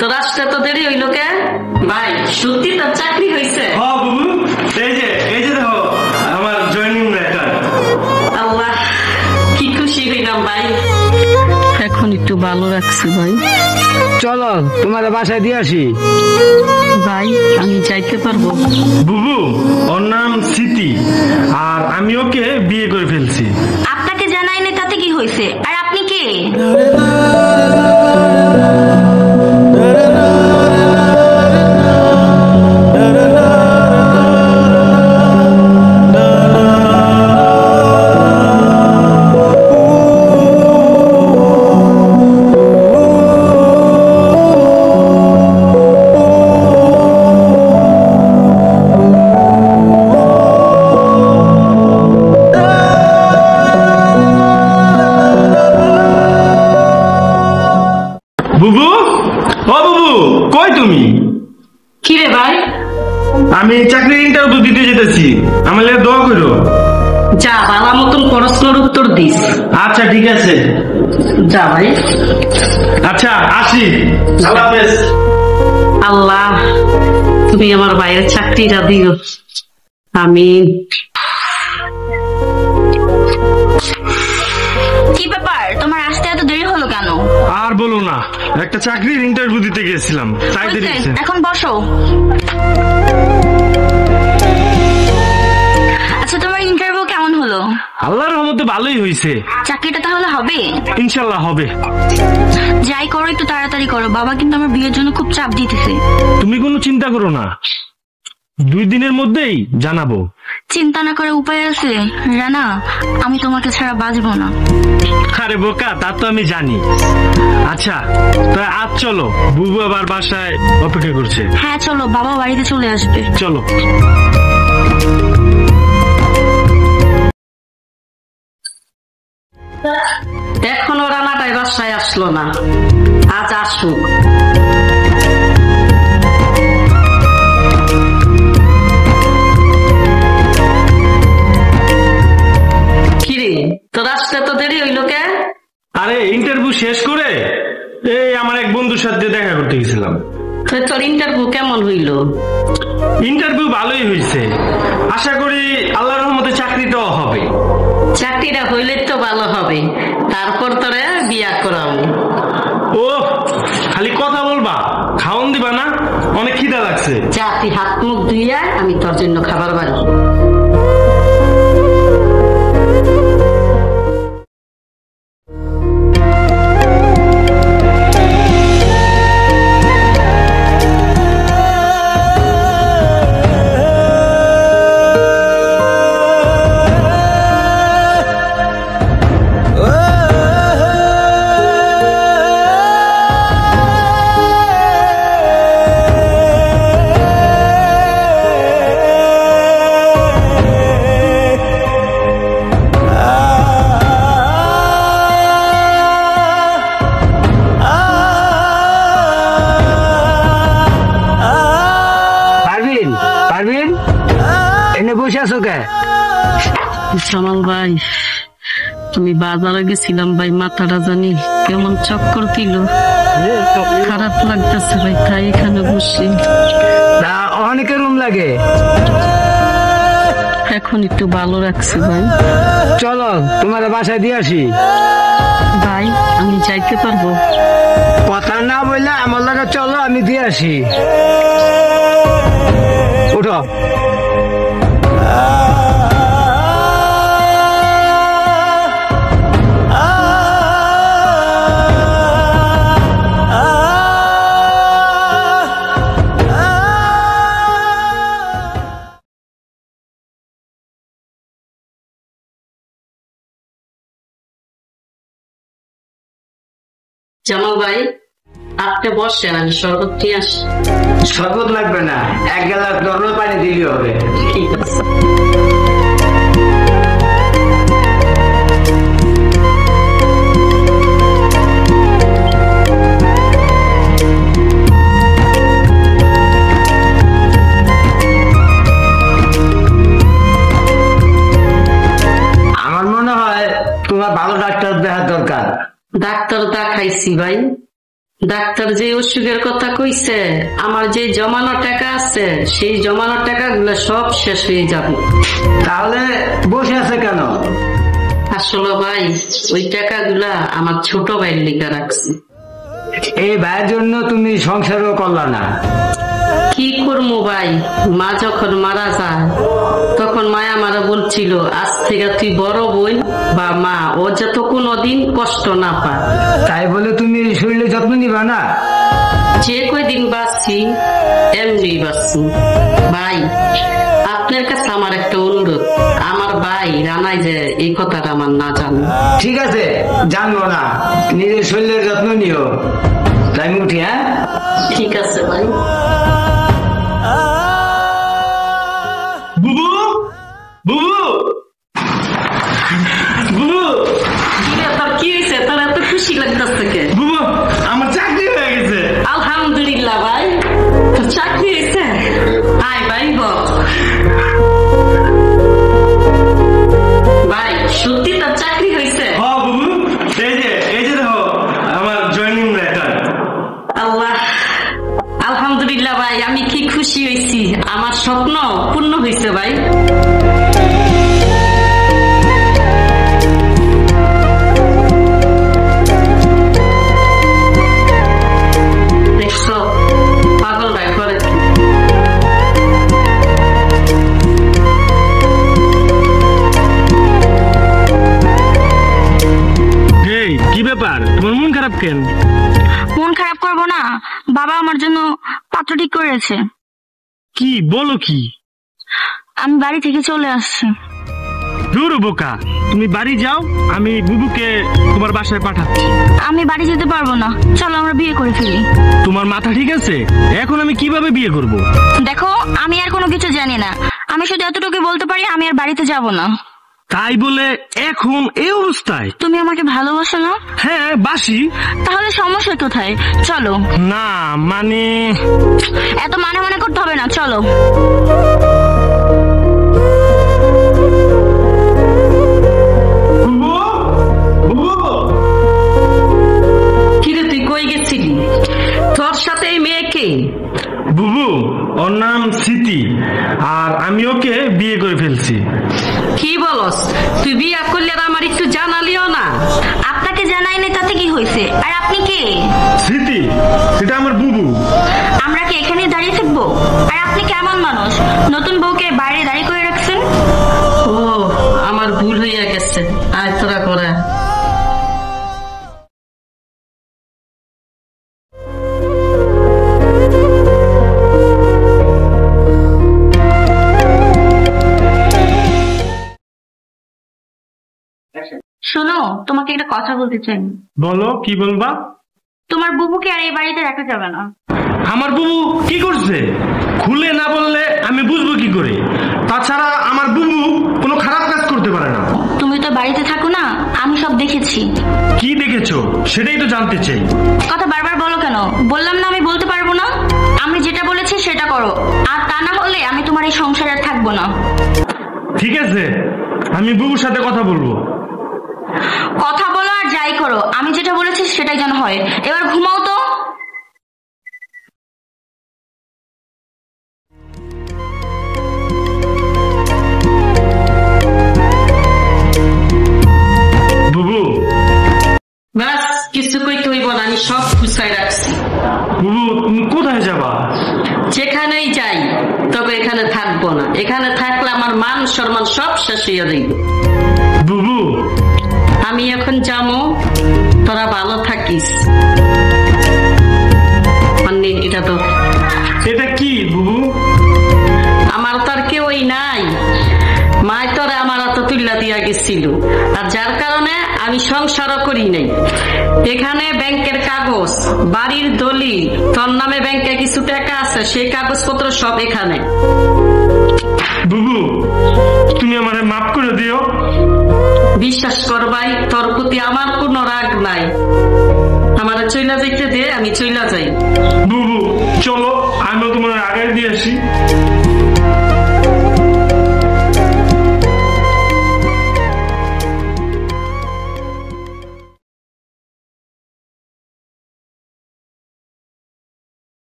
তোর আসতে তো দেরি হইলো কে? ভাই সত্যি তোর চাকরি হয়েছে? হ্যাঁ বাবু, এই যে দেখো আমার জয়েনিং লেটার। আল্লাহ, কি খুশি হইলাম ভাই। এখন একটু ভালো রাখছি ভাই। চলো তোমাদের বাসায় দিয়ে আসি। ভাই আমি যাইতে পারবো? বুবু, ওর নাম স্মৃতি, আর আমি ওকে বিয়ে করে ফেলছি। আপনাকে জানাই না, তাতে কি হয়েছে? আর আপনি কে? বুবু, ও বুবু, কই তুমি? কি রে ভাই? আমি চাকরির ইন্টারভিউ দিতে যেতেছি, আমার লেগে দোয়া করো। যা, বালা মতন প্রশ্নের উত্তর দিস। আচ্ছা ঠিক আছে, যা ভাই। আচ্ছা আসি, আল্লাহ হাফেজ। আল্লাহ, তুমি আমার ভাইয়ের চাকরিটা দিও। আমিন। কি ব্যাপার, তোমার আসতে এত দেরি হলো কেন? আর বলো না, একটা চাকরির ইন্টারভিউ দিতে গেছিলাম, তাই দেরি হয়েছে। এখন বসো। আচ্ছা, তোমার ইন্টারভিউ কেমন হলো? আল্লাহর রহমতে ভালোই হয়েছে। চাকরিটা তাহলে হবে? ইনশাল্লাহ হবে। যাই করো একটু তাড়াতাড়ি করো, বাবা কিন্তু আমার বিয়ের জন্য খুব চাপ দিতেছে। তুমি কোনো চিন্তা করো না, 2 দিনের মধ্যেই জানাবো। চিন্তা না করে উপায় আছে রানা, আমি তোমাকে ছাড়া বাঁচবো না। আরে বোকা, তা তো আমি জানি। আচ্ছা তাই আজ চলো, বুবু আবার বাসায় অপেক্ষা করছে। হ্যাঁ চলো, বাবা বাড়িতে চলে আসবে। চলো। এখনো রানাটাই বাসায় আসলো না, আজ আসুক। কিরে, তোর আসতে তো দেরি হইলো কে? আরে ইন্টারভিউ শেষ করে এই আমার এক বন্ধুর সাথে দেখা করতে গেছিলাম। তোর ইন্টারভিউ কেমন হইলো? ইন্টারভিউ ভালোই হয়েছে, আশা করি আল্লাহর রহমতে চাকরিটাও হবে। চাকরিটা হইলে তো ভালো হবে, তারপর তোরে বিয়া করাবো। ও খালি কথা বলবা, খাওন দিবা না? অনেক খিদা লাগছে। যা, তুই হাত মুখ ধুইয়া আমি তোর জন্য খাবার বাড়ি। জামাল ভাই, তুমি বাজারে গেছিলাম ভাই, মাথাটা জানি কেমন চক্কর দিল, খারাপ লাগতেছে ভাই, তাই এখানে বসি। অনেক রুম লাগে, এখন একটু ভালো রাখছি ভাই। চলো তোমাদের বাসায় দিয়ে আসি। ভাই আমি যাইতে পারবো? কথা না বললে আমার লাগে চলো, আমি দিয়ে আসি। উঠো। জামাল ভাই আপনি বসেন, আমি শরবত নিয়ে আসি। শরবত লাগবে না, 1 গ্লাস নরমাল পানি দিলেই হবে। ঠিক আছে। আমার মনে হয় তোমার ভালো ডাক্তার দেখার দরকার। ডাক্তার দেখাইছি ভাই, ডাক্তার যে অসুখের কথা কইছে, আমার যে জমানো টাকা আছে সেই জমানো টাকাগুলো সব শেষ হয়ে যাবে। তাহলে বসে আছে কেন? আসলে ভাই ওই টাকাগুলা আমার ছোট ভাইয়ের লিখা রাখছি। এই ভাইয়ের জন্য তুমি সংসারও করলা না। কি করবো ভাই, মা যখন মারা যায় তখন মায়া আমারে বলছিল আজ থেকে তুই বড় বোন বা মা ও যাতে কোনোদিন কষ্ট না পায়। তাই বলে তুমি শরীরের যত্ন নিবা না? যে কয়দিন বাঁচছি এমনি বাঁচছি। ভাই আপনার কাছে আমার একটা অনুরোধ, আমার ভাই রানাই যে এই কথাটা আমার না জানে। ঠিক আছে, জানবো না, নিজের শরীরের যত্ন নিও। তাই উঠি। হ্যাঁ, ঠিক আছে ভাই। বুবু বুবু বুবু কি ব্যাপার, কি হয়েছে তোর এত খুশি লাগতেছে কে? বুবু, আমার চাকরি হয়ে গেছে। আলহামদুলিল্লাহ ভাই, তোর চাকরি হয়েছে? আয় ভাই বল। ভাই সত্যি তোর চাকরি হয়েছে? হ্যাঁ বুবু, এই যে দেখো আমার জয়েনিং লেটার। আল্লাহ, আলহামদুলিল্লাহ ভাই, আমি কি খুশি হয়েছি, আমার স্বপ্ন পূর্ণ হয়েছে ভাই। দেখছো পাগল ভাই করে কি? এই কি ব্যাপার, তোমার মন খারাপ কেন? মন খারাপ করবো না, বাবা আমার জন্য পাত্র ঠিক করেছে। কি বলো কি? আমি বাড়ি থেকে চলে আসছি। দূর বোকা, তুমি বাড়ি যাও, আমি বুবুকে তোমার বাসায় পাঠাচ্ছি। আমি বাড়ি যেতে পারবো না, চলো আমরা বিয়ে করে ফেলি। তোমার মাথা ঠিক আছে? এখন আমি কিভাবে বিয়ে করব? দেখো আমি আর কোনো কিছু জানি না, আমি শুধু এতটুকু বলতে পারি আমি আর বাড়িতে যাব না। তাই বলে এখন এই অবস্থায়? তুমি আমাকে ভালোবাসো না? হ্যাঁ বাসি। তাহলে সমস্যা কোথায়? চলো। না মানে এত মানে মানে করতে হবে না, চলো। কিরে তুই কই গেছিলি? তোর সাথে এই মেয়েকে? বুবু, ওর নাম স্মৃতি, আর আমি ওকে বিয়ে করে ফেলছি। কি বলস? তুই বিয়া করলে আর আমার একটু জানালিও না? আপনাকে জানাইনি তাতে কি হয়েছে? আর আপনি কে? স্মৃতি, এটা আমার বুবু। আমরা কি এখানে দাঁড়িয়ে থাকবো? আর আপনি কেমন মানুষ, নতুন বউকে বাইরে দাঁড়িয়ে করে রাখছেন? ও আমার ভুল হইয়া গেছে, আয় তোরা করে। শোনো, তোমাকে একটা কথা বলতে চাই। বলো, কি বলবা? তোমার বুবুকে আর এই বাড়িতে রাখা যাবে না। আমার বুবু কি করছে? খুলে না বললে আমি বুঝবো কি করে? তাছাড়া আমার বুবু কোনো খারাপ কাজ করতে পারে না। তুমি তো বাড়িতে থাকো না, আমি সব দেখেছি। কি দেখেছো সেটাই তো জানতে চাই। কথা বারবার বলো কেন? বললাম না আমি বলতে পারবো না। আমি যেটা বলেছি সেটা করো, আর তা না হলে আমি তোমার এই সংসারে আর থাকবো না। ঠিক আছে, আমি বুবুর সাথে কথা বলবো। কথা বলো আর যাই করো, আমি যেটা বলেছি সেটাই যেন হয়। এবার ঘুমাও তো। বুবু, ব্যাস কিছু কইতে হইব না, আমি সব গুছাই রাখছি। বুবু তুমি কোথায় যাবা? যেখানেই যাই তবে এখানে থাকবো না, এখানে থাকলে আমার মান সম্মান সব শেষ হইয়া যাইব। বুবু, আমি এখন যাবো, তোরা ভালো থাকিস। মানে এটা তো এটা কি বুবু? আমার তো আর কেউই নাই, মায় তোরে আমার হাতে তুল্লা দিয়া গেছিল, আর যার কারণে আমি সংসারও করি নাই। এখানে ব্যাংকের কাগজ, বাড়ির দলিল, তোর নামে ব্যাংকে কিছু টাকা আছে, সেই কাগজপত্র সব এখানে। বুবু, তুমি আমারে মাফ করে দিও। বিশ্বাস কর ভাই, তোর প্রতি আমার কোনো রাগ নাই। আমার চইলা যাইতে দে, আমি চইলা যাই। বুবু চলো, আমিও তোমার আগে দিয়ে আসি।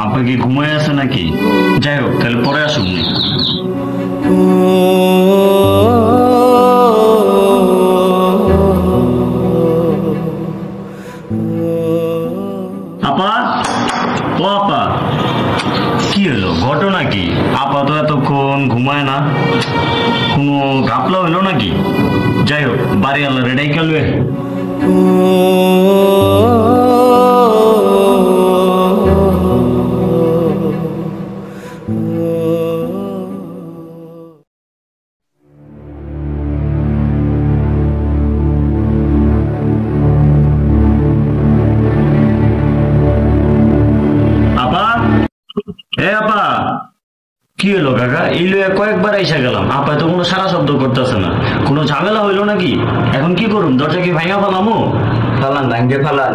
আপা কি ঘুমায় আছে নাকি? যাই হোক, তাহলে পরে আসুন। আপা, ও আপা, কি হলো, ঘটনা কি? আপা তো এতক্ষণ ঘুমায় না, কোনো ঘাপলা হইলো নাকি? যাই হোক, বাড়ি আল্লাহ রেডাই খেলবে। আপা, আপা, কি হলো কাকা? এই লইয়া কয়েকবার এসে গেলাম, আপা তো কোনো সারা শব্দ করতেছে না। কোনো ঝামেলা হইলো নাকি? এখন কি করুম? দরজা কি ভাঙা ফেলামো? ফালান ভাঙ্গে ফালান।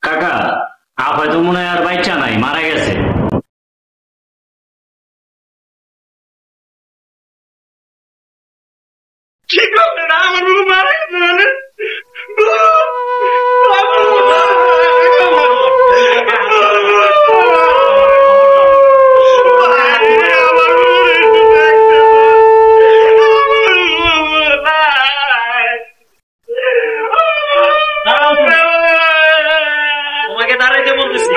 কাকা, আপা তো মনে হয় আর বাচ্চা নাই, মারা গেছে। ঠিক আছে না, আমার বাবু মারা গেছে মানে তোমাকে দাঁড়াইতে বলতেছি।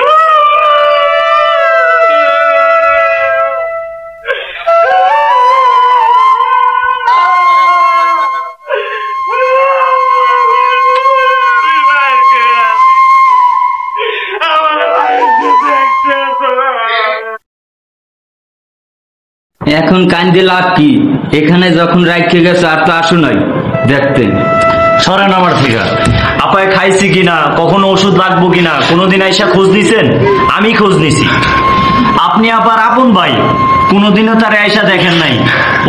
এখন কান্দে লাভ কি? এখানে যখন রাখতে গেছে আর তো আসো নাই দেখতে। সরেন আমার থেকে। আপায় খাইছি কিনা, কখনো ওষুধ লাগবো কিনা কোনোদিন আইসা খোঁজ দিছেন? আমি খোঁজ নিছি। আপনি আবার আপন ভাই, কোনোদিনও তারে আইসা দেখেন নাই,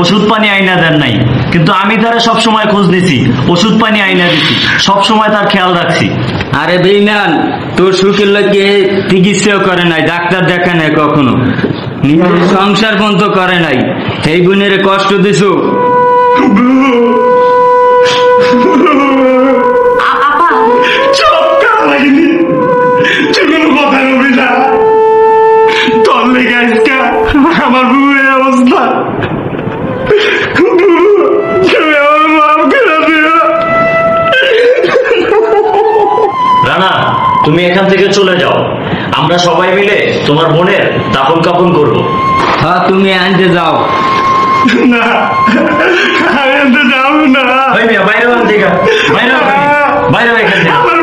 ওষুধ পানি আইনা দেন নাই, কিন্তু আমি তারে সবসময় খোঁজ দিছি, ওষুধ পানি আইনা দিছি, সবসময় তার খেয়াল রাখছি। আরে বেইমান, তোর সুখের লোকে চিকিৎসাও করে নাই, ডাক্তার দেখে নাই কখনো, নিজের সংসার বন্ধ করে নাই, এই বোনের কষ্ট দিছ। আমার বুয়ের অবস্থা, রানা, তুমি এখান থেকে চলে যাও, আমরা সবাই মিলে তোমার বোনের দাফন কাফন করবো। হ্যাঁ, তুমি আনতে যাও। না, আমি আনতে যাবো না। বাইরে বাইরে এখান থেকে।